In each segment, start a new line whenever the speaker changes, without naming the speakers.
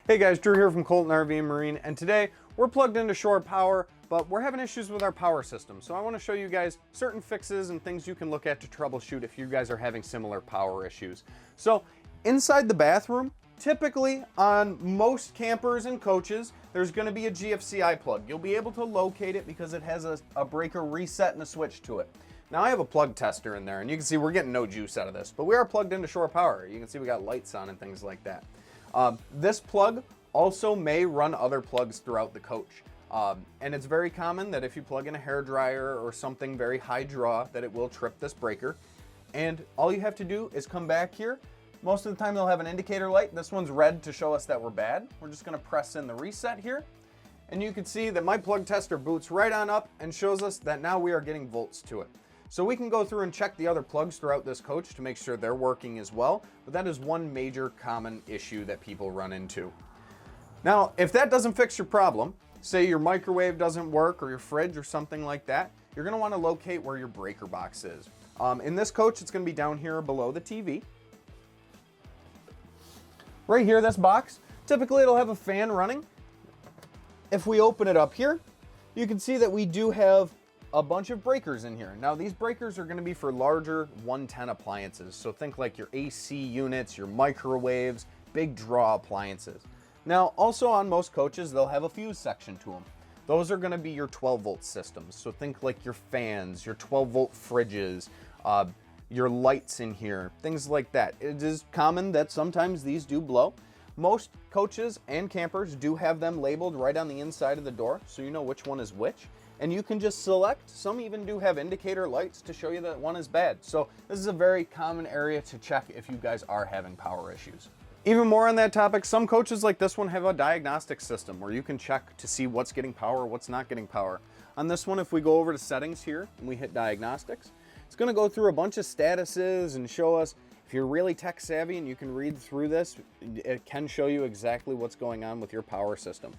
Hey guys, Drew here from Colton RV and Marine, and today we're plugged into shore power, but we're having issues with our power system. So I want to show you guys certain fixes and things you can look at to troubleshoot if you guys are having similar power issues. So inside the bathroom, typically on most campers and coaches, there's going to be a GFCI plug. You'll be able to locate it because it has a breaker reset and a switch to it. Now I have a plug tester in there, and you can see we're getting no juice out of this, but we are plugged into shore power. You can see we got lights on and things like that. This plug also may run other plugs throughout the coach. And it's very common that if you plug in a hairdryer or something very high draw, that it will trip this breaker. And all you have to do is come back here. Most of the time they'll have an indicator light. This one's red to show us that we're bad. We're just gonna press in the reset here. And you can see that my plug tester boots right on up and shows us that now we are getting volts to it. So we can go through and check the other plugs throughout this coach to make sure they're working as well, but that is one major common issue that people run into. Now, if that doesn't fix your problem, say your microwave doesn't work or your fridge or something like that, you're gonna wanna locate where your breaker box is. In this coach, it's gonna be down here below the TV. Right here, this box, typically it'll have a fan running. If we open it up here, you can see that we do have a bunch of breakers in here. Now these breakers are going to be for larger 110 appliances. So think like your AC units, your microwaves, big draw appliances. Now also on most coaches, they'll have a fuse section to them. Those are going to be your 12 volt systems. So think like your fans, your 12 volt fridges, your lights in here, things like that. It is common that sometimes these do blow. Most coaches and campers do have them labeled right on the inside of the door, so you know which one is which. And you can just select. Some even do have indicator lights to show you that one is bad. So this is a very common area to check if you guys are having power issues. Even more on that topic, some coaches like this one have a diagnostic system where you can check to see what's getting power, what's not getting power. On this one, if we go over to settings here and we hit diagnostics, it's gonna go through a bunch of statuses and show us. If you're really tech savvy and you can read through this, it can show you exactly what's going on with your power system.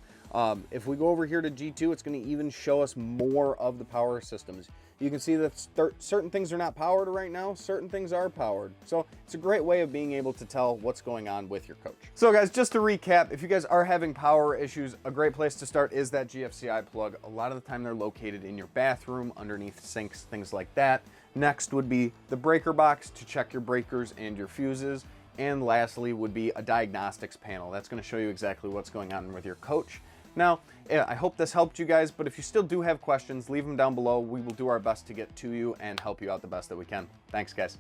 If we go over here to G2, it's going to even show us more of the power systems. You can see that certain things are not powered right now, certain things are powered. So it's a great way of being able to tell what's going on with your coach. So guys, just to recap, if you guys are having power issues, a great place to start is that GFCI plug. A lot of the time they're located in your bathroom, underneath sinks, things like that. Next would be the breaker box to check your breakers and your fuses. And lastly would be a diagnostics panel. That's going to show you exactly what's going on with your coach. Now, I hope this helped you guys, but if you still do have questions, leave them down below. We will do our best to get to you and help you out the best that we can. Thanks, guys.